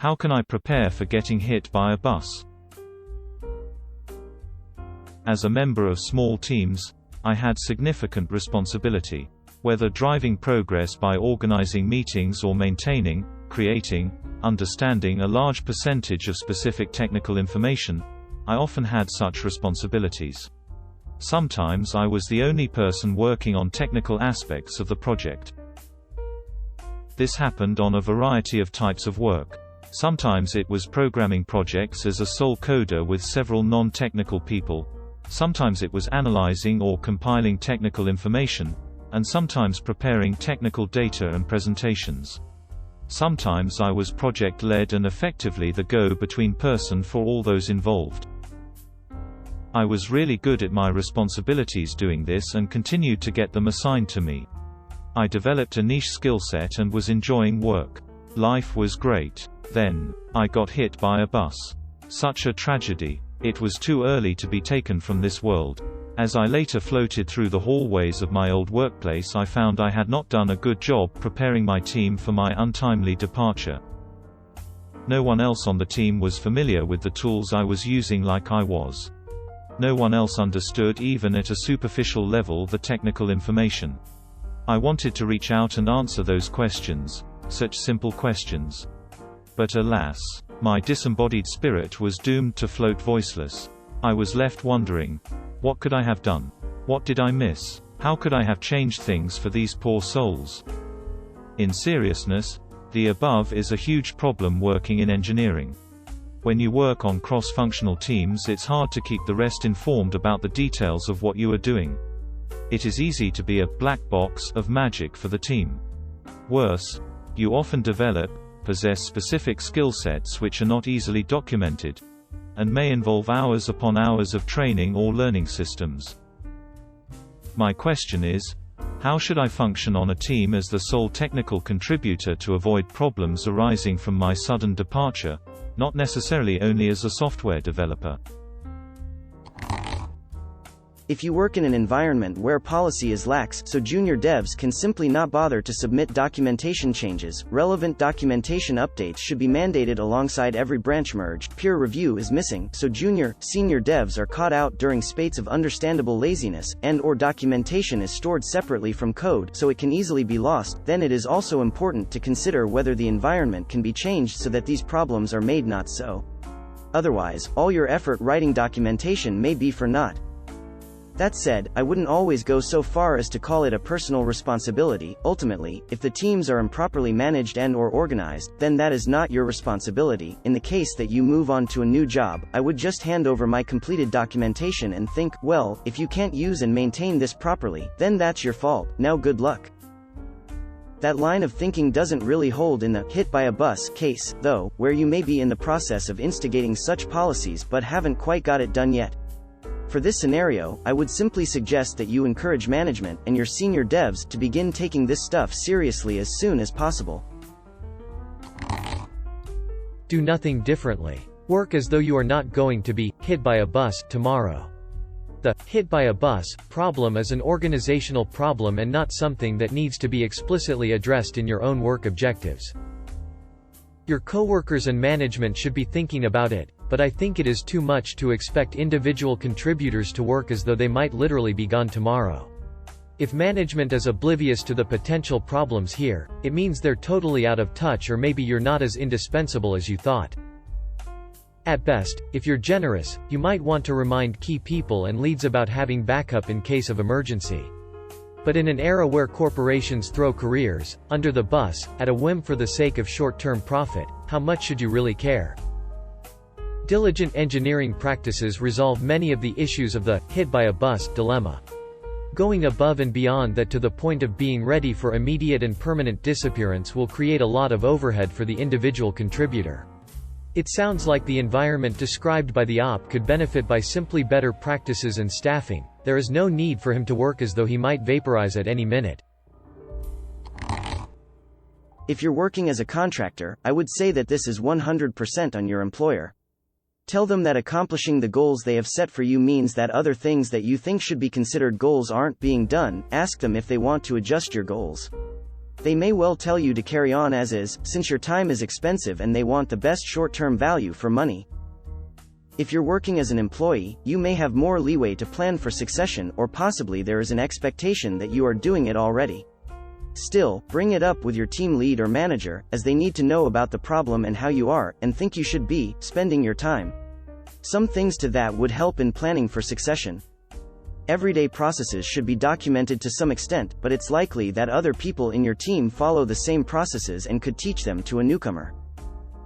How can I prepare for getting hit by a bus? As a member of small teams, I had significant responsibility. Whether driving progress by organizing meetings or maintaining, creating, understanding a large percentage of specific technical information, I often had such responsibilities. Sometimes I was the only person working on technical aspects of the project. This happened on a variety of types of work. Sometimes it was programming projects as a sole coder with several non-technical people. Sometimes it was analyzing or compiling technical information, and sometimes preparing technical data and presentations. Sometimes I was project-led and effectively the go-between person for all those involved. I was really good at my responsibilities doing this and continued to get them assigned to me. I developed a niche skill set and was enjoying work. Life was great. Then, I got hit by a bus. Such a tragedy. It was too early to be taken from this world. As I later floated through the hallways of my old workplace, I found I had not done a good job preparing my team for my untimely departure. No one else on the team was familiar with the tools I was using like I was. No one else understood, even at a superficial level, the technical information. I wanted to reach out and answer those questions, such simple questions. But alas, my disembodied spirit was doomed to float voiceless. I was left wondering, what could I have done? What did I miss? How could I have changed things for these poor souls? In seriousness, the above is a huge problem working in engineering. When you work on cross-functional teams, it's hard to keep the rest informed about the details of what you are doing. It is easy to be a black box of magic for the team. Worse, you often possess specific skill sets which are not easily documented, and may involve hours upon hours of training or learning systems. My question is, how should I function on a team as the sole technical contributor to avoid problems arising from my sudden departure, not necessarily only as a software developer? If you work in an environment where policy is lax, so junior devs can simply not bother to submit documentation changes, relevant documentation updates should be mandated alongside every branch merge, peer review is missing, so senior devs are caught out during spates of understandable laziness, and/or documentation is stored separately from code, so it can easily be lost, then it is also important to consider whether the environment can be changed so that these problems are made not so. Otherwise, all your effort writing documentation may be for naught. That said, I wouldn't always go so far as to call it a personal responsibility. Ultimately, if the teams are improperly managed and/or organized, then that is not your responsibility. In the case that you move on to a new job, I would just hand over my completed documentation and think, well, if you can't use and maintain this properly, then that's your fault, now good luck. That line of thinking doesn't really hold in the hit by a bus case, though, where you may be in the process of instigating such policies but haven't quite got it done yet. For this scenario, I would simply suggest that you encourage management and your senior devs to begin taking this stuff seriously as soon as possible. Do nothing differently. Work as though you are not going to be hit by a bus tomorrow. The hit by a bus problem is an organizational problem and not something that needs to be explicitly addressed in your own work objectives. Your coworkers and management should be thinking about it, but I think it is too much to expect individual contributors to work as though they might literally be gone tomorrow. If management is oblivious to the potential problems here, it means they're totally out of touch, or maybe you're not as indispensable as you thought. At best, if you're generous, you might want to remind key people and leads about having backup in case of emergency. But in an era where corporations throw careers under the bus at a whim for the sake of short-term profit, how much should you really care? Diligent engineering practices resolve many of the issues of the hit by a bus dilemma. Going above and beyond that to the point of being ready for immediate and permanent disappearance will create a lot of overhead for the individual contributor. It sounds like the environment described by the op could benefit by simply better practices and staffing. There is no need for him to work as though he might vaporize at any minute. If you're working as a contractor, I would say that this is 100% on your employer. Tell them that accomplishing the goals they have set for you means that other things that you think should be considered goals aren't being done. Ask them if they want to adjust your goals. They may well tell you to carry on as is, since your time is expensive and they want the best short-term value for money. If you're working as an employee, you may have more leeway to plan for succession, or possibly there is an expectation that you are doing it already. Still, bring it up with your team lead or manager, as they need to know about the problem and how you are, and think you should be, spending your time. Some things to that would help in planning for succession. Everyday processes should be documented to some extent, but it's likely that other people in your team follow the same processes and could teach them to a newcomer.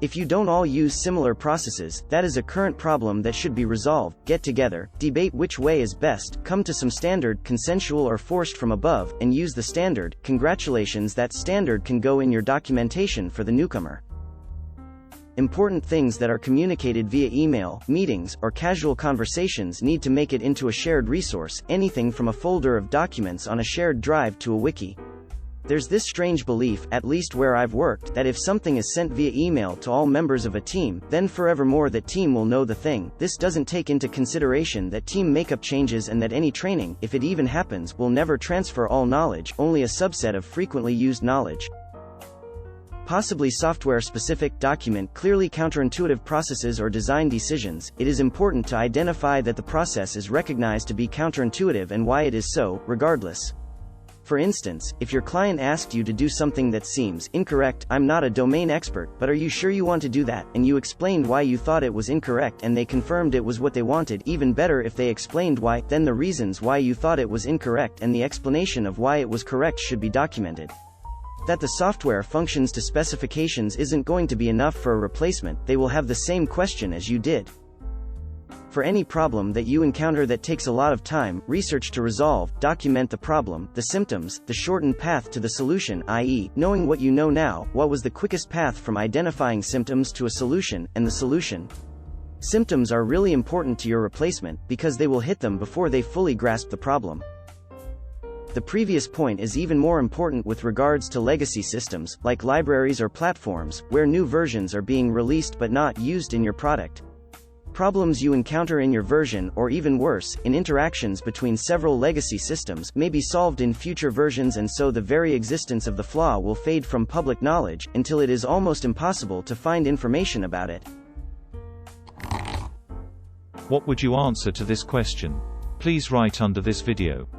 If you don't all use similar processes, that is a current problem that should be resolved. Get together, debate which way is best, come to some standard, consensual or forced from above, and use the standard. Congratulations, that standard can go in your documentation for the newcomer. Important things that are communicated via email, meetings, or casual conversations need to make it into a shared resource, anything from a folder of documents on a shared drive to a wiki. There's this strange belief, at least where I've worked, that if something is sent via email to all members of a team, then forevermore that team will know the thing. This doesn't take into consideration that team makeup changes and that any training, if it even happens, will never transfer all knowledge, only a subset of frequently used knowledge. Possibly software-specific, document clearly counterintuitive processes or design decisions. It is important to identify that the process is recognized to be counterintuitive and why it is so, regardless. For instance, if your client asked you to do something that seems incorrect, I'm not a domain expert, but are you sure you want to do that, and you explained why you thought it was incorrect and they confirmed it was what they wanted. Even better if they explained why, then the reasons why you thought it was incorrect and the explanation of why it was correct should be documented. That the software functions to specifications isn't going to be enough for a replacement. They will have the same question as you did. For any problem that you encounter that takes a lot of time, research to resolve, document the problem, the symptoms, the shortened path to the solution, i.e., knowing what you know now, what was the quickest path from identifying symptoms to a solution, and the solution. Symptoms are really important to your replacement, because they will hit them before they fully grasp the problem. The previous point is even more important with regards to legacy systems, like libraries or platforms, where new versions are being released but not used in your product. Problems you encounter in your version, or even worse, in interactions between several legacy systems, may be solved in future versions, and so the very existence of the flaw will fade from public knowledge, until it is almost impossible to find information about it. What would you answer to this question? Please write under this video.